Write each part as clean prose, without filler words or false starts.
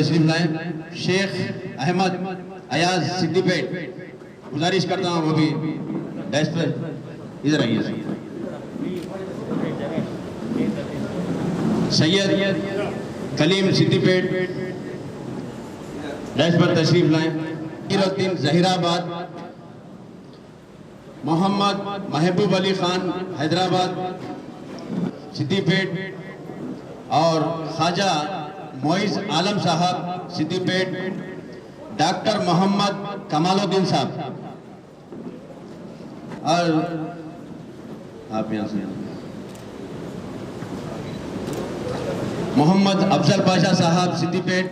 تشریف لائیں شیخ احمد ایاز صدی پیٹ، گزارش کرتا ہوں وہ بھی ڈیش پر ادھر آئیے. سید کلیم صدی پیٹ ڈیش پر تشریف لائیں. الدین ظہیر آباد، محمد محبوب علی خان حیدرآباد صدی پیٹ، اور خواجہ معیز عالم صاحب صدی پیٹ، ڈاکٹر محمد کمال الدین صاحب، اور آپ یہاں سے محمد افضل پاشا صاحب صدی پیٹ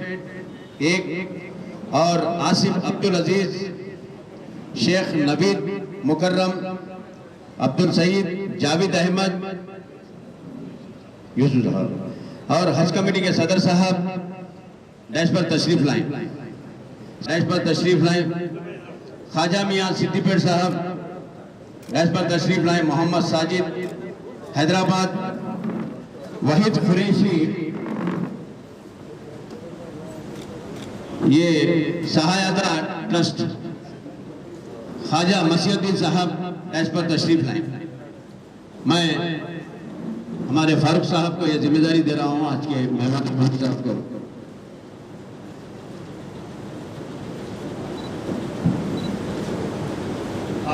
ایک، اور آصف عبدالعزیز، شیخ نوید مکرم، عبدالسعید، جاوید احمد، یوسف صاحب، اور حج کمیٹی کے صدر صاحب ڈیش پر تشریف لائیں. ڈیش پر تشریف لائیں خواجہ میاں صدی پیٹ صاحب، ڈیش پر تشریف لائیں محمد ساجد حیدرآباد، وحید قریشی یہ سہایتا ٹرسٹ، خواجہ مسیح الدین صاحب ڈیش پر تشریف لائیں. میں ہمارے فاروق صاحب کو یہ ذمہ داری دے رہا ہوں آج کے مہمان صاحب کو.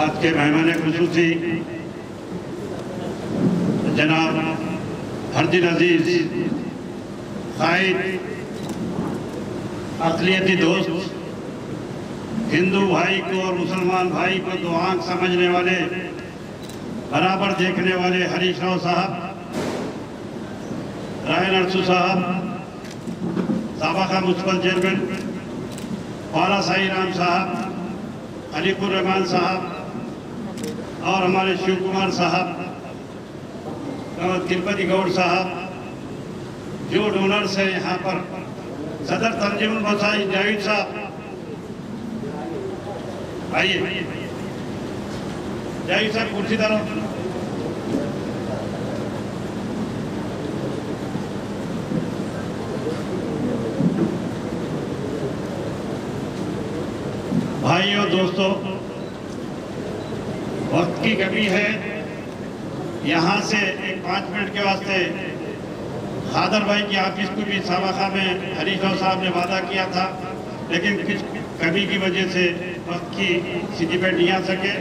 آج کے مہمان خصوصی جناب ہردین عزیز، قائد، اقلیتی دوست، ہندو بھائی کو اور مسلمان بھائی کو دو آنکھ سمجھنے والے، برابر دیکھنے والے ہریش راؤ صاحب، رائے نرسو صاحب، سابقہ میونسپل چیئرمین پالا سائی رام صاحب، خلیق الرحمان صاحب، اور ہمارے شیو کمار صاحب، تروپتی گوڑ صاحب، جو ڈونرز ہیں یہاں پر، صدر تنظیم المساجد جاوید صاحب، آئیے جاوید صاحب کرسی دارو. بھائیوں دوستوں، وقت کی کمی ہے، یہاں سے ایک 5 منٹ کے واسطے خادر بھائی کی آفس کو بھی سابقہ میں ہریش راؤ صاحب نے وعدہ کیا تھا، لیکن کچھ کمی کی وجہ سے وقت کی صدی پیٹ نہیں آ سکے،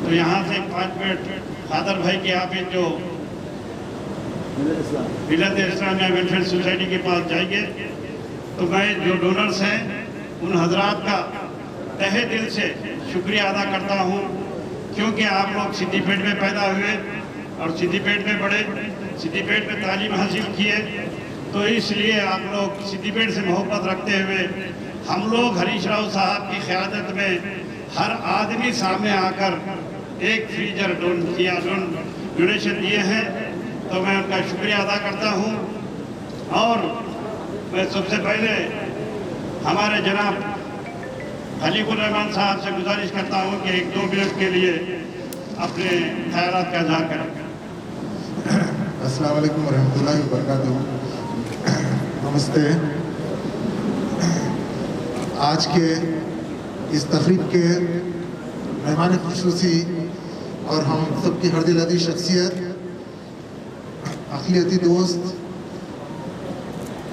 تو یہاں سے 5 منٹ خادر بھائی کی آفس جو ملت اسلامیہ ویلفیئر سوسائٹی کے پاس جائیں گے. تو میں جو ڈونرز ہیں ان حضرات کا تہہ دل سے شکریہ ادا کرتا ہوں، کیونکہ آپ لوگ صدی پیٹ میں پیدا ہوئے اور صدی پیٹ میں بڑے، صدی پیٹ میں تعلیم حاصل کیے، تو اس لیے آپ لوگ صدی پیٹ سے محبت رکھتے ہوئے ہم لوگ ہریش راؤ صاحب کی قیادت میں ہر آدمی سامنے آ کر ایک فریجر ڈونیشن دیے ہیں، تو میں ان کا شکریہ ادا کرتا ہوں. اور میں سب سے پہلے ہمارے جناب خلیق الرحمان صاحب سے گزارش کرتا ہوں کہ 1-2 منٹ کے لیے اپنے خیالات کا اظہار کریں. السلام علیکم ورحمۃ اللہ وبرکاتہ. نمستے. آج کے اس تقریب کے مہمان خصوصی اور ہم سب کی ہردل عزیز شخصیت، اقلیتی دوست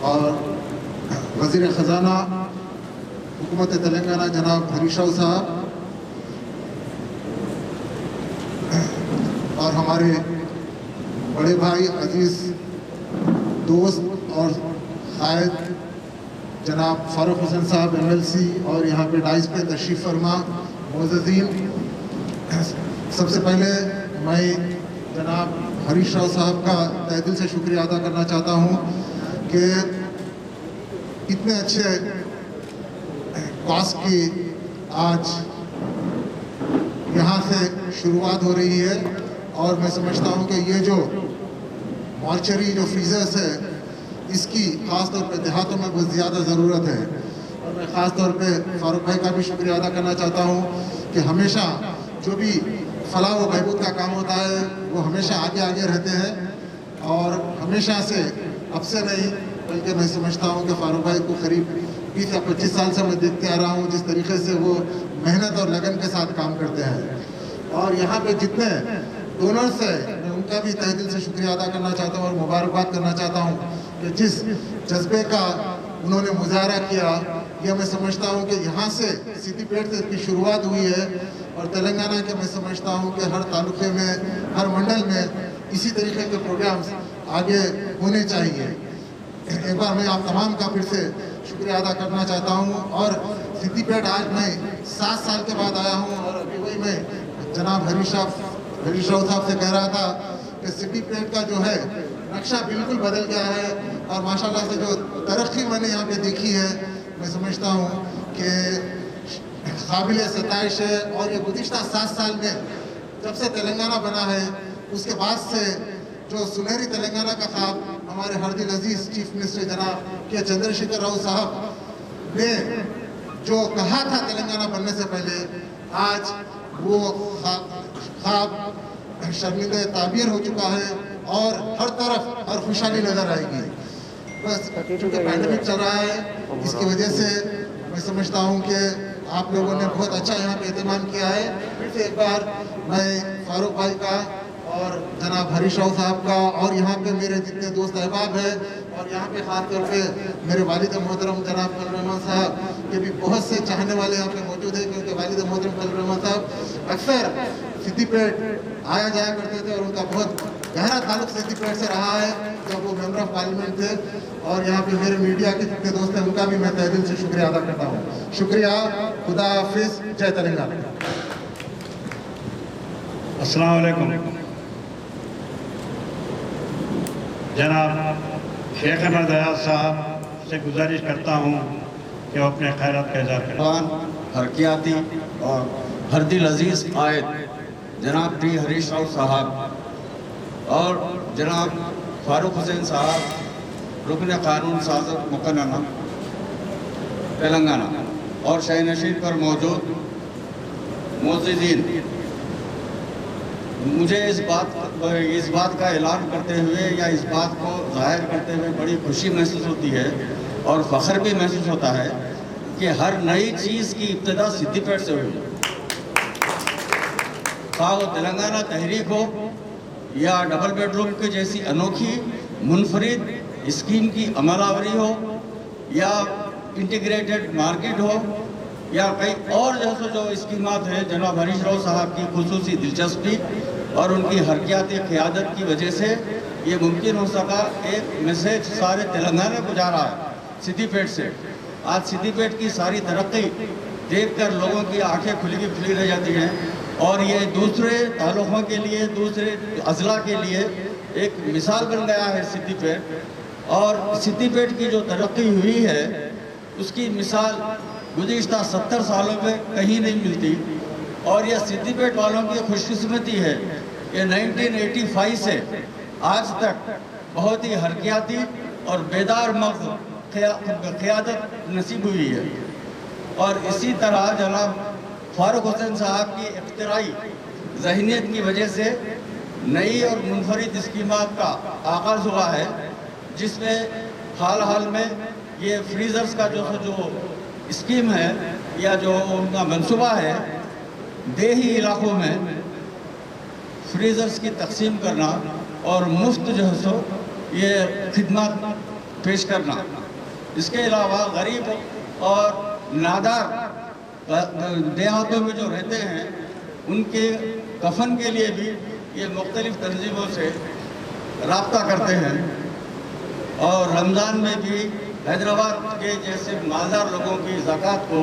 اور وزیر خزانہ حکومت تلنگانہ جناب ہریش راؤ صاحب، اور ہمارے بڑے بھائی، عزیز دوست اور قائد جناب فاروق حسین صاحب MLC، اور یہاں پہ ڈائز پہ تشریف فرما معززین. سب سے پہلے میں جناب ہریش راؤ صاحب کا تہہ دل سے شکریہ ادا کرنا چاہتا ہوں کہ اتنے اچھے کاز کی آج یہاں سے شروعات ہو رہی ہے، اور میں سمجھتا ہوں کہ یہ جو مارچری جو فریزرز ہے اس کی خاص طور پہ دیہاتوں میں بہت زیادہ ضرورت ہے. اور میں خاص طور پہ فاروق بھائی کا بھی شکریہ ادا کرنا چاہتا ہوں کہ ہمیشہ جو بھی فلاح و بہبود کا کام ہوتا ہے وہ ہمیشہ آگے رہتے ہیں، اور ہمیشہ سے اب سے نہیں बल्कि मैं समझता हूँ कि फारूक भाई को करीब 20 या 25 साल से मैं देखते आ रहा हूँ जिस तरीके से वो मेहनत और लगन के साथ काम करते हैं। और यहाँ पे जितने डोनर्स हैं मैं उनका भी तहे दिल से शुक्रिया अदा करना चाहता हूँ और मुबारकबाद करना चाहता हूँ कि जिस जज्बे का उन्होंने मुजाहरा किया, यह मैं समझता हूँ कि यहाँ से सिद्दीपेट से इसकी शुरुआत हुई है और तेलंगाना के मैं समझता हूँ कि हर तालुके में, हर मंडल में इसी तरीके के प्रोग्राम्स आगे होने चाहिए। एक बार मैं आप तमाम का फिर से शुक्रिया अदा करना चाहता हूँ। और सिद्दीपेट आज मैं 7 साल के बाद आया हूँ और अभी वही मैं जनाब हरीश राव साहब से कह रहा था कि सिद्दीपेट का जो है नक्शा बिल्कुल बदल गया है और माशाल्लाह से जो तरक्की मैंने यहाँ पे देखी है मैं समझता हूँ कि काबिल सताइश है। और ये गुज़िश्ता 7 साल में जब से तेलंगाना बना है उसके बाद से जो सुनहरी तेलंगाना का ख्वाब हमारे हर दिल अजीज चीफ मिनिस्टर जनाब के चंद्रशेखर राव साहब ने जो कहा था तेलंगाना बनने से पहले, आज वो ख्वाब शर्मिंदा ताबीर हो चुका है और हर तरफ हर खुशहाली नजर आएगी। बस चूँकि पैंडेमिक चल रहा है इसकी वजह से मैं समझता हूँ कि आप लोगों ने बहुत अच्छा यहाँ पे एहतमाम किया है। फिर से एक बार मैं फारूक भाई का और जनाब हरीश राव साहब का और यहाँ पे मेरे जितने दोस्त अहबाब हैं और यहाँ पे ख़ास तौर पे मेरे वालिद मोहतरम जनाब फजल रहमान साहब के भी बहुत से चाहने वाले यहाँ पे मौजूद हैं, क्योंकि वालिद मोहतरम फजल रहमान साहब अक्सर सिद्दीपेट आया जाया करते थे और उनका बहुत गहरा ताल्लुक सिद्दीपेट से रहा है जब वो मेंबर ऑफ पार्लियामेंट थे। और यहाँ पे मेरे मीडिया के जितने दोस्त हैं उनका भी मैं तहे दिल से शुक्रिया अदा करता हूँ। शुक्रिया, खुदा हाफिज, जय तेलंगाना। अस्सलाम वालेकुम। जनाब शेख अहमद अयाज साहब से गुजारिश करता हूँ कि वो अपने खैरात का इज़हार करें। हरकियाती और हर दिल अजीज आयत जनाब टी हरीश राव साहब और जनाब फारूक हुसैन साहब रुकन कानून साज़ मुकन्ना तेलंगाना और शहनशीन पर मौजूद मोअज़्ज़िज़ीन, मुझे इस बात का ऐलान करते हुए या इस बात को ज़ाहिर करते हुए बड़ी खुशी महसूस होती है और फ़ख्र भी महसूस होता है कि हर नई चीज़ की इब्तिदा सिद्दीपेट से हुई। खा वो तेलंगाना तहरीक हो या डबल बेडरूम के जैसी अनोखी मुनफरिद स्कीम की अमलावरी हो या इंटीग्रेटेड मार्केट हो या कई और जो स्कीमात हैं, जनाब हरीश राव साहब की खुसूसी दिलचस्पी और उनकी हरकियाती क़यादत की वजह से ये मुमकिन हो सका। एक मैसेज सारे तेलंगाना को जा रहा है सिद्दीपेट से। आज सिद्दीपेट की सारी तरक्की देखकर लोगों की आंखें खुली रह जाती हैं और ये दूसरे ताल्लुक़ों के लिए, दूसरे अज़ला के लिए एक मिसाल बन गया है सिद्दीपेट। और सिद्दीपेट की जो तरक्की हुई है उसकी मिसाल गुज़िश्ता 70 सालों में कहीं नहीं मिलती। और यह सिद्दीपेट वालों की खुशकिस्मती है कि 1985 से आज तक बहुत ही हरकियाती और बेदार मग़ज़ क़यादत नसीब हुई है। और इसी तरह जनाब फारूक हुसैन साहब की इख्तिराई ज़हनियत की वजह से नई और मुनफरिद स्कीमात का आगाज़ हुआ है, जिसमें हाल में ये फ्रीज़र्स का जो स्कीम है या जो उनका मंसूबा है, देही इलाकों में फ्रीज़र्स की तकसीम करना और मुफ्त जो है सो ये खिदमत पेश करना। इसके अलावा गरीब और नादार देहातों में जो रहते हैं उनके कफन के लिए भी ये मुख्तलिफ तंजीमों से राब्ता करते हैं। और रमज़ान में भी हैदराबाद के जैसे मालदार लोगों की ज़कात को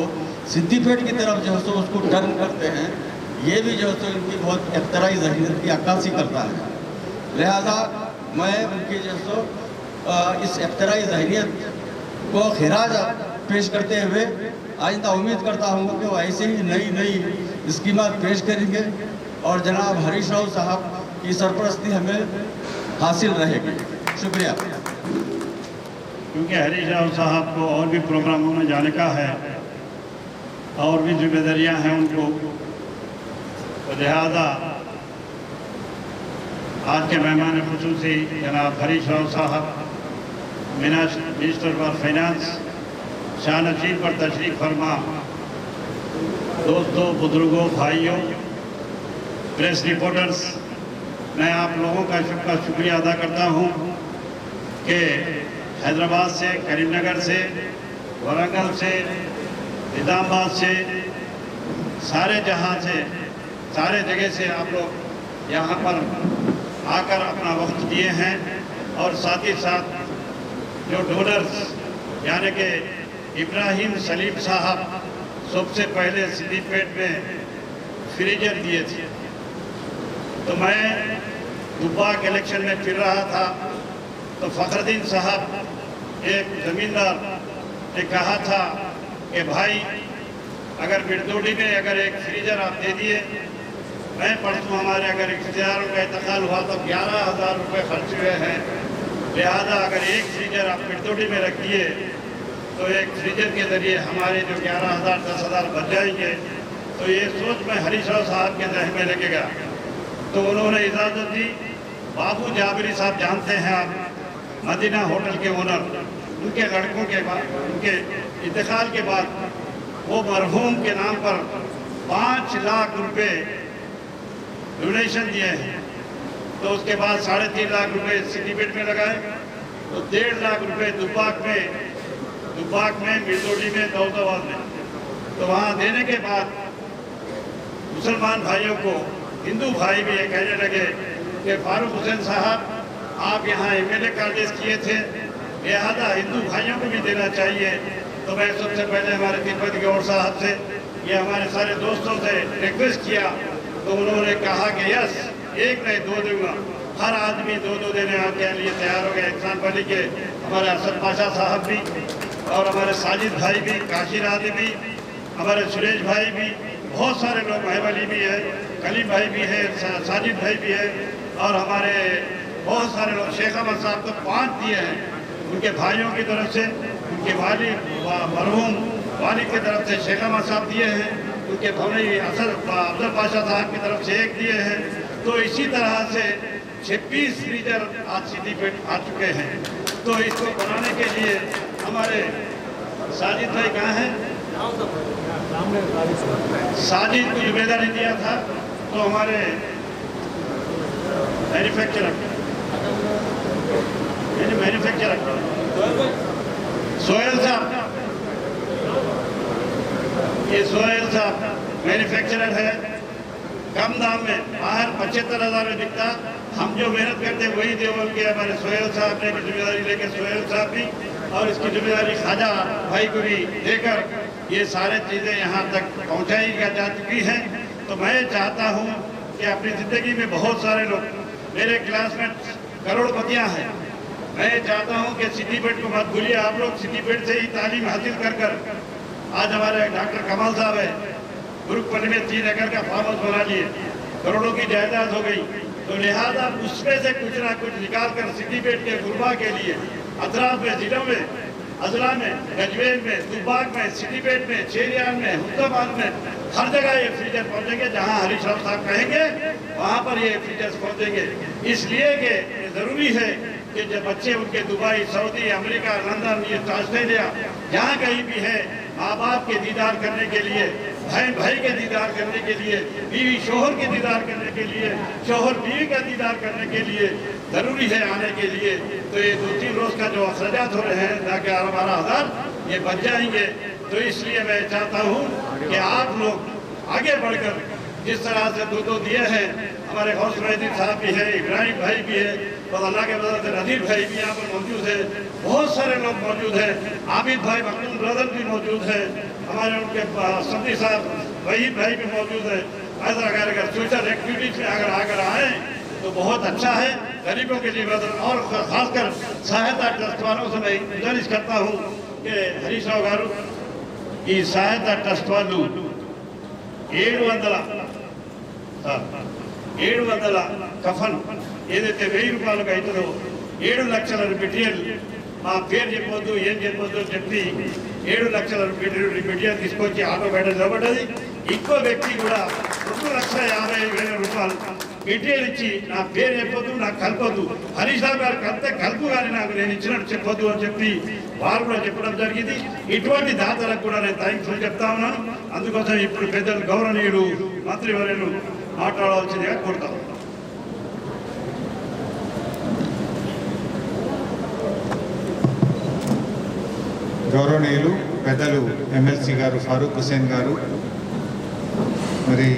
सिद्दीपेट की तरफ जो है सो उसको टर्न करते हैं। ये भी जो है सो इनकी बहुत इख्तिराई ज़हनियत की अक्कासी करता है। लिहाजा मैं उनकी जो है सो इस इख्तिराई ज़हनियत को खिराज पेश करते हुए आइंदा उम्मीद करता हूँ कि वो ऐसे ही नई स्कीमात पेश करेंगे और जनाब हरीश राव साहब की सरपरस्ती हमें हासिल रहेगी। शुक्रिया। क्योंकि हरीश राव साहब को और भी प्रोग्रामों में जाने का है और भी जिम्मेदारियां हैं उनको, तो लिहाजा आज के मेहमान खुसूसी जनाब हरीश राव साहब मिनिस्टर फॉर फाइनेंस शाह नशीन पर तशरीफ़ फरमा, दोस्तों, बुजुर्गों, भाइयों, प्रेस रिपोर्टर्स, मैं आप लोगों का शुक्रिया अदा करता हूं कि हैदराबाद से, करीमनगर से, वरंगल से, निज़ामाबाद से, सारे जहां से, सारे जगह से आप लोग यहां पर आकर अपना वक्त दिए हैं। और साथ ही साथ जो डोनर्स यानी कि इब्राहिम सलीम साहब सबसे पहले सिद्दीपेट में फ्रीजर दिए थे। तो मैं दुब्बाक इलेक्शन में फिर रहा था तो फखरुद्दीन साहब एक ज़मींदार ने कहा था कि भाई अगर बिरदोडी में अगर एक फ्रीजर आप दे दिए, मैं परसों हमारे अगर रिश्तेदारों का इंतकाल हुआ तो 11,000 रुपये खर्च हुए हैं, लिहाजा अगर एक फ्रीजर आप बिरदोडी में रख दिए तो एक फ्रीजर के ज़रिए हमारे जो 11,000 10,000 बच जाएंगे। तो ये सोच मैं हरीश राव साहब के जहन में लगेगा, तो उन्होंने इजाज़त दी। बाबू जाबरी साहब जानते हैं आप, मदीना होटल के ओनर, उनके लड़कों के बाद, उनके इंतकाल के बाद वो मरहूम के नाम पर 5 लाख रुपए डोनेशन दिए हैं। तो उसके बाद 3.5 लाख रुपए सिद्दीपेट में लगाए, तो 1.5 लाख रुपए दुब्बाक में बिरदोडी में, दौलताबाद में। तो वहाँ देने के बाद मुसलमान भाइयों को हिंदू भाई भी ये कहने लगे कि फारूक हुसैन साहब आप यहाँ MLA कार्डेज किए थे, लिहाजा हिंदू भाइयों को भी देना चाहिए। तो मैं सबसे पहले हमारे तिब्बती गौर साहब से, ये हमारे सारे दोस्तों से रिक्वेस्ट किया, तो उन्होंने कहा कि यस, एक नहीं 2 दूंगा। हर आदमी 2 देने के लिए तैयार हो गए। एहसान वली के हमारे असद पाशा साहब भी, और हमारे साजिद भाई भी, काशी राधी भी, हमारे सुरेश भाई भी, बहुत सारे लोग, महब अली भी है, कलीम भाई भी है, साजिद भाई भी है, और हमारे बहुत सारे लोग, शेख अहमद साहब तो 5 दिए हैं उनके भाइयों की तरफ से, उनके मरहूम वालिद की तरफ से शेख अहमद साहब दिए हैं, उनके भाई अफजल पाशा साहब की तरफ से 1 दिए हैं। तो इसी तरह से 26 फ्रीजर आज सिद्दीपेट आ चुके हैं। तो इसको बनाने के लिए हमारे साजिद भाई कहाँ हैं? साजिद को जिम्मेदारी दिया था, तो हमारे मैन्युफैक्चरर सोहेल साहब, ये सोहेल साहब मैन्युफैक्चरर है, कम दाम में, बाहर 75,000 में बिकता, हम जो मेहनत करते वही देवल के हमारे सोहेल साहब ने जिम्मेदारी लेकर, सोहेल साहब भी, और इसकी जिम्मेदारी ख्वाजा भाई को भी देकर ये सारे चीज़ें यहाँ तक पहुँचाई जा चुकी हैं। तो मैं चाहता हूँ कि अपनी ज़िंदगी में बहुत सारे लोग, मेरे क्लासमेट करोड़पतियाँ हैं, मैं चाहता हूँ कि सिद्दीपेट को मत भूलिए। आप लोग सिद्दीपेट से ही तालीम हासिल कर आज हमारे डॉक्टर कमाल साहब है, गुरुकुल में 3 एकड़ का फार्म हाउस बना लिए, करोड़ों की जायदाद हो गई। तो लिहाजा उसमें से कुछ ना कुछ निकाल कर सिद्दीपेट के गुरबा के लिए अतराफ में, जिलों में, अजला में, गजवेल में, दुब्बाक में, सिद्दीपेट में, चेरियान में, हुस्नाबाद में, हर जगह ये फ्रीजर पहुँचेंगे। जहाँ हरीश राव साहब कहेंगे वहाँ पर ये फ्रीजर्स पहुँचेंगे। इसलिए कि ज़रूरी है कि जब बच्चे उनके दुबई, सऊदी, अमेरिका, लंदन, ये ऑस्ट्रेलिया, जहाँ कहीं भी है, माँ बाप के दीदार करने के लिए, भाई के दीदार करने के लिए, बीवी शोहर के दीदार करने के लिए, शोहर बीवी का दीदार करने के लिए ज़रूरी है आने के लिए। तो ये 2-3 रोज़ का जो अखराजात हो रहे हैं, ताकि 12,000 ये बच जाएंगे। तो इसलिए मैं चाहता हूँ कि आप लोग आगे बढ़कर जिस तरह से 2 दिए हैं, हमारे गौस महदीन साहब भी है, इब्राहिम भाई भी है, और अल्लाह के वजह से नदीर भाई भी यहाँ पर मौजूद है, बहुत सारे लोग मौजूद हैं, आबिद भाई मखदूम ब्रदर भी मौजूद है, हमारे उनके सब्जी साहब वहीद भाई भी मौजूद है। ऐसा अगर फ्यूचर एक्टिविटीज में अगर आकर आए तो बहुत अच्छा है, गरीबों के लिए मदद। और खासकर सहायता ट्रस्ट वालों से मैं गुजारिश करता हूँ कि हरीश राव गारू ఈ సహాయత ట్రస్ట్ వాళ్ళు 700 కఫన్ ఏదైతే 1000 రూపాయలకు అవుతుందో 7 లక్షల మెటీరియల్ మా పేరు చెప్పొద్దు ఏం చెప్పొద్దు చెప్పి 7 లక్షల మెటీరియల్ తీసుకొచ్చి ఆటో బయట నిలబడ్డది. ఇంకో వ్యక్తి కూడా 2,50,000 రూపాయలు మెటీరియల్ ఇచ్చి నా పేరు చెప్పొద్దు, నాకు కలపొద్దు, హరీష్ రావు గారు కలిపితే కలుపు కానీ నాకు నేను ఇచ్చినట్టు చెప్పొద్దు అని చెప్పి వారు కూడా చెప్పడం జరిగింది. ఇటువంటి దాతలకు కూడా నేను థ్యాంక్స్ చెప్తా ఉన్నాను. అందుకోసం ఇప్పుడు పెద్దలు గౌరవనీయులు మంత్రివర్యులు మాట్లాడవలసిందిగా కోరుతా ఉన్నాను. గౌరవనీయులు పెద్దలు ఎమ్మెల్సీ గారు ఫారూక్ హుసేన్ గారు, మరి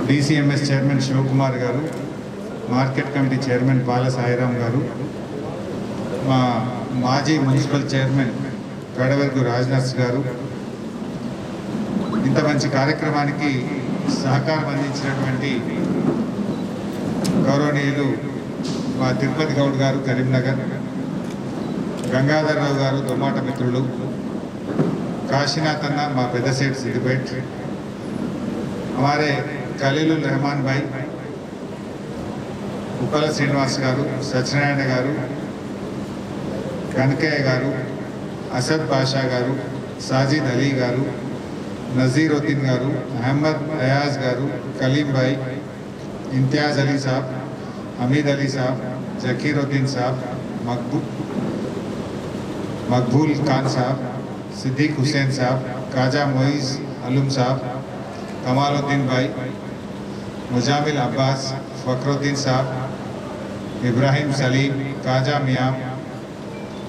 డిసిఎంఎస్ చైర్మన్ శివకుమార్ గారు, మార్కెట్ కమిటీ చైర్మన్ పాల సాయిరాం గారు, మా మాజీ మున్సిపల్ చైర్మన్ గడవర్గు రాజ్నాథ్ గారు, ఇంత మంచి కార్యక్రమానికి సహకారం అందించినటువంటి గౌరవనీయులు మా తిరుపతి గౌడ్ గారు కరీంనగర్, గంగాధరరావు గారు దొమాట మిత్రులు, काशीनाथ अन्ना मा पेद्द सेठ सिद्दिपेट, हमारे खलीलुल रहमान भाई, उपल श्रीनिवास गारू, सत्यनारायण गारू, कनकయ్య गारू, असद बादशाह गारू, साजिद अली गारू, नजीरुद्दीन गारू, अहमद अयाज गारू, कलीम भाई, इम्तियाज अली साहब, हमीद अली साहब, जकीरुद्दीन साहब, मकबूल खान साहब, सिद्दीक हुसैन साहब, काजा मोइज़ अलुम साहब, कमालुद्दीन भाई, मुजामिल अब्बास, फ़खरुद्दीन साहब, इब्राहिम सलीम, काजा मियाँ,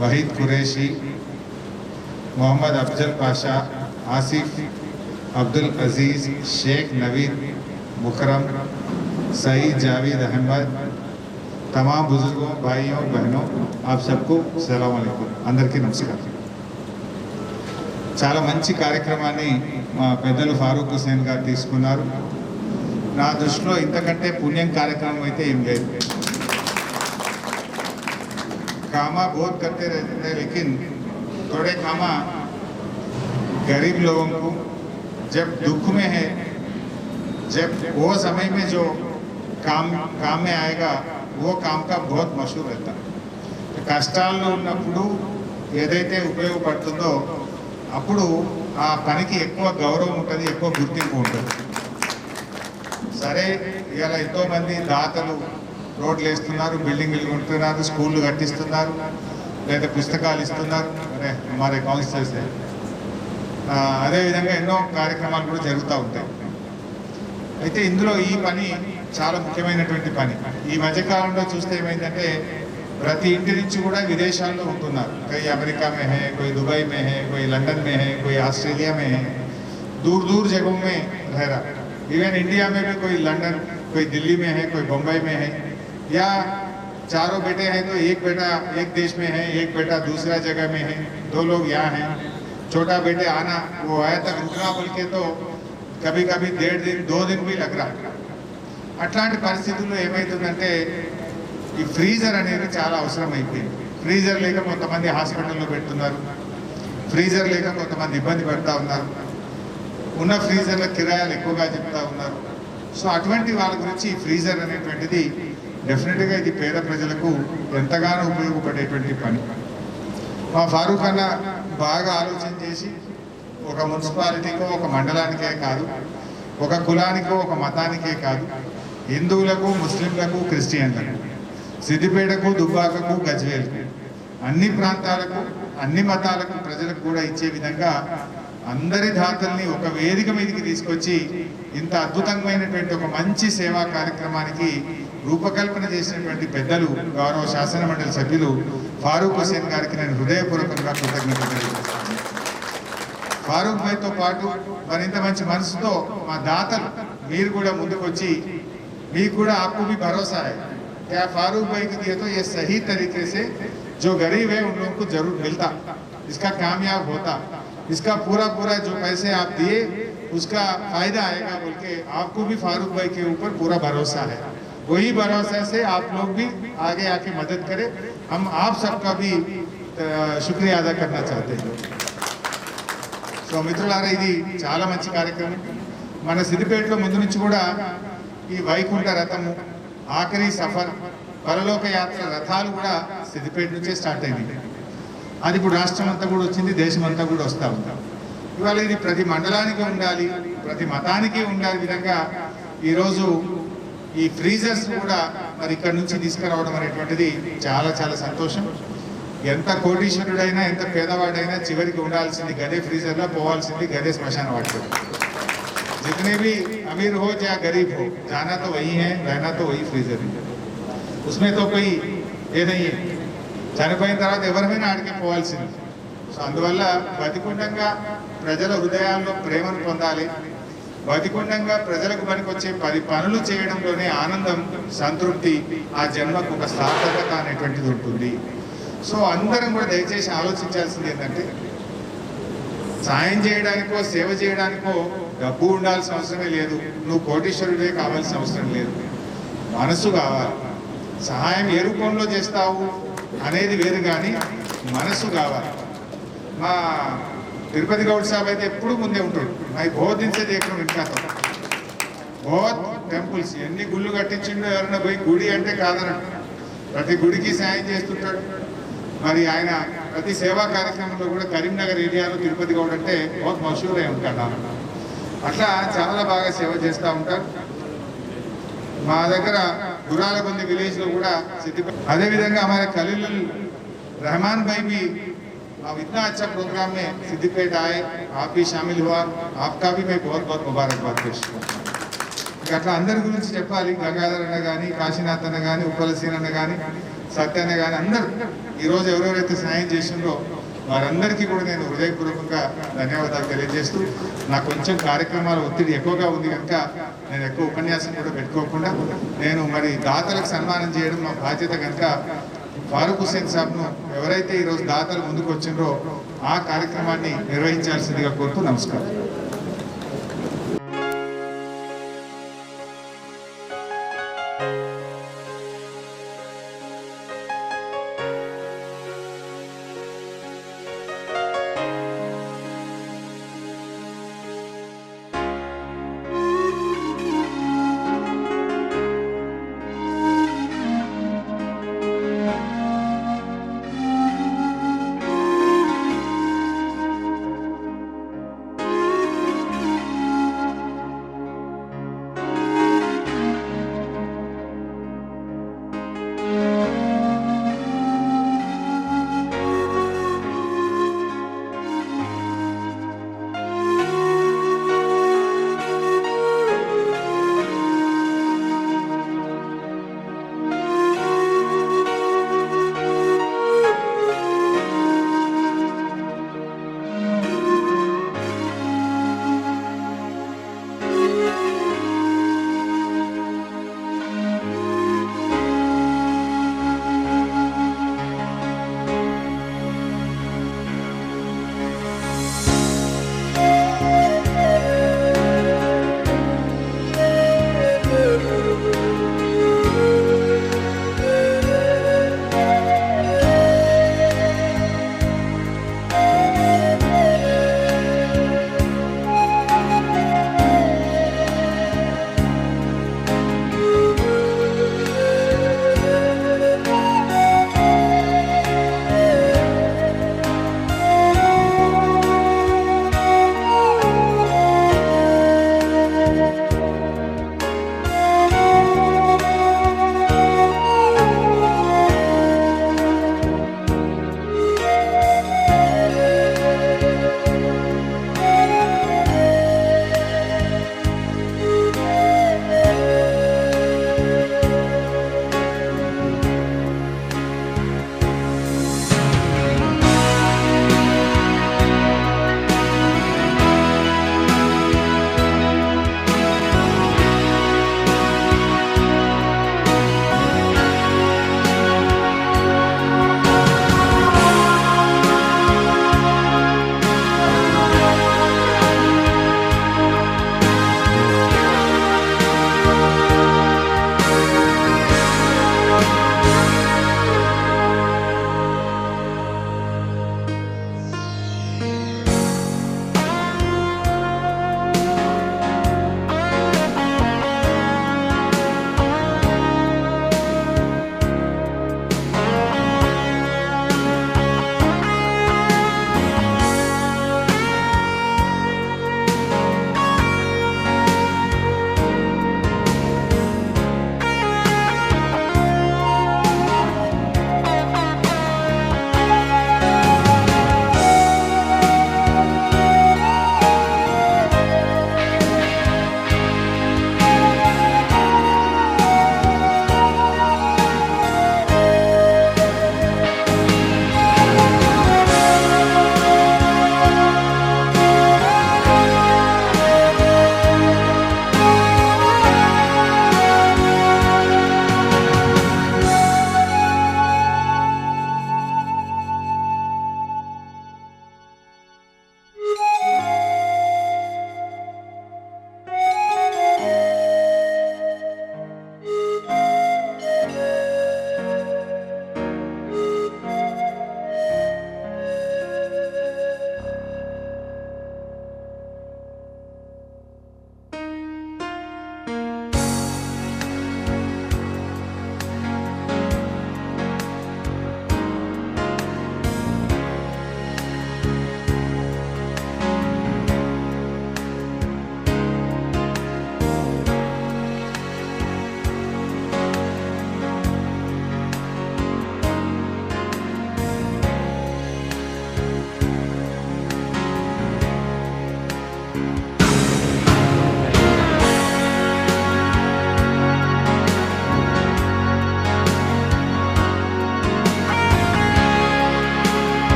वहीद कुरैशी, मोहम्मद अफजल पाशा, आसिफ, अब्दुल अजीज़, शेख नवीद मुकरम, सईद जावेद अहमद, तमाम बुजुर्गों, भाइयों, बहनों, आप सबको सलाम अलैकुम, अंदर की नमस्कार। చాలా మంచి కార్యక్రమాన్ని మా పెద్దలు ఫారూక్ హుసేన్ గారు తీసుకున్నారు. నా దృష్టిలో ఇంతకంటే పుణ్యం కార్యక్రమం అయితే ఏం లేదు. कामा बहुत करते रहते थे, लेकिन थोड़े कामा गरीब लोगों को जब दुख में है, जब वो समय में जो काम में आएगा वो काम का बहुत मशहूर रहता. కష్టాల్లో ఉన్నప్పుడు ఏదైతే ఉపయోగపడుతుందో అప్పుడు ఆ పనికి ఎక్కువ గౌరవం ఉంటుంది, ఎక్కువ గుర్తింపు ఉంటుంది. సరే, ఇవాళ ఎంతోమంది దాతలు రోడ్లు వేస్తున్నారు, బిల్డింగ్లు కొంటున్నారు, స్కూళ్ళు కట్టిస్తున్నారు, లేదా పుస్తకాలు ఇస్తున్నారు, మరి కౌన్సిలర్స్. అదేవిధంగా ఎన్నో కార్యక్రమాలు కూడా జరుగుతూ ఉంటాయి. అయితే ఇందులో ఈ పని చాలా ముఖ్యమైనటువంటి పని. ఈ మధ్యకాలంలో చూస్తే ఏమైందంటే ప్రతి ఇంటి నుంచి కూడా విదేశాల్లో ఉంటున్నారు. कोई अमेरिका में है, कोई दुबई में है, कोई लंदन में है, कोई ऑस्ट्रेलिया में है, दूर दूर जगहों में रह रहा. इवन इंडिया में भी कोई लंदन, कोई दिल्ली में है, कोई बम्बई में है, या चारों बेटे हैं तो एक बेटा एक देश में है, एक बेटा दूसरा जगह में है, दो लोग यहाँ हैं. छोटा बेटे आना, वो आया तक रुकना बोल के तो कभी कभी 1.5 दिन 2 दिन भी लग रहा. అట్లాంటి పరిస్థితుల్లో ఏమవుతుందంటే ఈ ఫ్రీజర్ అనేది చాలా అవసరం అయిపోయింది. ఫ్రీజర్ లేక కొంతమంది హాస్పిటల్లో పెడుతున్నారు, ఫ్రీజర్ లేక కొంతమంది ఇబ్బంది పడుతూ ఉన్నారు, ఉన్న ఫ్రీజర్ల కిరాయాలు ఎక్కువగా చెప్తా ఉన్నారు. సో అటువంటి వాళ్ళ గురించి ఈ ఫ్రీజర్ అనేటువంటిది డెఫినెట్గా ఇది పేద ప్రజలకు ఎంతగానో ఉపయోగపడేటువంటి పని. మా ఫారూక్ అన్న బాగా ఆలోచన చేసి ఒక మున్సిపాలిటీకో ఒక మండలానికే కాదు, ఒక కులానికో ఒక మతానికే కాదు, హిందువులకు, ముస్లింలకు, క్రిస్టియన్లకు, సిద్దిపేటకు, దుబ్బాకకు, గజ్వేల్కు, అన్ని ప్రాంతాలకు, అన్ని మతాలకు ప్రజలకు కూడా ఇచ్చే విధంగా అందరి దాతల్ని ఒక వేదిక మీదకి తీసుకొచ్చి ఇంత అద్భుతమైనటువంటి ఒక మంచి సేవా కార్యక్రమానికి రూపకల్పన చేసినటువంటి పెద్దలు గౌరవ శాసన మండలి సభ్యులు ఫారూక్ హుసేన్ గారికి నేను హృదయపూర్వకంగా కృతజ్ఞతలు తెలియజేస్తాను. ఫారూక్ భాయ్తో పాటు మరింత మంచి మనసుతో మా దాతలు మీరు కూడా ముందుకు వచ్చి మీకు కూడా आपको भी भरोसा है क्या फारूक भाई को दिए तो ये सही तरीके से जो गरीब है उन लोगों को जरूर मिलता, इसका कामयाब होता, इसका पूरा जो पैसे आप दिए उसका फायदा आएगा बोल के आपको भी फारूक भाई के ऊपर पूरा भरोसा है. वही भरोसा से आप लोग भी आगे आके मदद करें. हम आप सबका भी शुक्रिया अदा करना चाहते हैं. సో మిత్రులారా, ఇది చాలా మంచి కార్యక్రమం. మన సిద్దిపేటలో ముందు నుంచి కూడా ఈ వైకుంఠ రథము, ఆఖరి సఫర్, పరలోక యాత్ర రథాలు కూడా సిద్దిపేట నుంచే స్టార్ట్ అయింది. అది ఇప్పుడు రాష్ట్రం అంతా కూడా వచ్చింది, దేశం అంతా కూడా వస్తూ ఉంటాం. ఇవాళ ఇది ప్రతి మండలానికి ఉండాలి, ప్రతి మతానికి ఉండాలి విధంగా ఈరోజు ఈ ఫ్రీజర్స్ కూడా మరి ఇక్కడ నుంచి తీసుకురావడం అనేటువంటిది చాలా చాలా సంతోషం. ఎంత కోటీశ్వరుడైనా ఎంత పేదవాడైనా చివరికి ఉండాల్సింది గదే ఫ్రీజర్లో, పోవాల్సింది గదే శ్మశాన వాటిలో. जितने भी अमीर हो या गरीब हो, जाना तो वही है, रहना तो वही फ्रीजर है. उसमें तो कोई ये नहीं है. చనిపోయిన తర్వాత ఎవరైనా ఆడికి పోవాల్సింది. సో అందువల్ల బతికుండంగా ప్రజల హృదయాల్లో ప్రేమను పొందాలి. బతికుండంగా ప్రజలకు పనికొచ్చే 10 పనులు చేయడంలోనే ఆనందం, సంతృప్తి, ఆ జన్మకు ఒక సార్థకత అనేటువంటిది ఉంటుంది. సో అందరం కూడా దయచేసి ఆలోచించాల్సింది ఏంటంటే, సాయం చేయడానికో సేవ చేయడానికో డబ్బు ఉండాల్సిన అవసరమే లేదు, నువ్వు కోటీశ్వరుడే కావాల్సిన అవసరం లేదు, మనసు కావాలి. సహాయం ఏ రూపంలో చేస్తావు అనేది వేరు, కానీ మనసు కావాలి. మా తిరుపతి గౌడ్ సాబ్ అయితే ఎప్పుడు ముందే ఉంటాడు. మై బహుత్ దిన్ సే దేఖ్ రహా హూं ఇన్కా తో బహుత్ టెంపుల్స్, ఎన్ని గుళ్ళు కట్టించిండో. ఎవరైనా పోయి గుడి అంటే కాదనట్టు ప్రతి గుడికి సాయం చేస్తుంటాడు. మరి ఆయన ప్రతి సేవా కార్యక్రమంలో కూడా కరీంనగర్ ఏరియాలో తిరుపతి గౌడ్ అంటే బహుత్ మషహూర్ అయి ఉంటాడు. అట్లా చాలా బాగా సేవ చేస్తూ ఉంటారు. మా దగ్గర గురాలబంది విలేజ్లో కూడా సిద్దిపేట, అదేవిధంగా हमारे खलील रहमान भाई भी अब इतना अच्छा प्रोग्राम में सिद्दिपेट आए, आप भी शामिल हुआ, आपका भी मैं बहुत बहुत मुबारकबाद पेश करता हूँ. అట్లా అందరి గురించి చెప్పాలి. గంగాధర్ అన్న కానీ, కాశీనాథ్ అన్న కానీ, ఉప్పలసీన్ అన్న కానీ, సత్య అన్న కానీ, అందరూ ఈరోజు ఎవరెవరైతే సహాయం చేసిందో వారందరికీ కూడా నేను హృదయపూర్వకంగా ధన్యవాదాలు తెలియజేస్తూ, నాకు కొంచెం కార్యక్రమాల ఒత్తిడి ఎక్కువగా ఉంది కనుక నేను ఎక్కువ ఉపన్యాసం కూడా పెట్టుకోకుండా నేను మరి దాతలకు సన్మానం చేయడం మా బాధ్యత కనుక ఫారూక్ హుస్సేన్ సాబ్ను ఎవరైతే ఈరోజు దాతలు ముందుకు వచ్చిండ్రో ఆ కార్యక్రమాన్ని నిర్వహించాల్సిందిగా కోరుతూ నమస్కారం.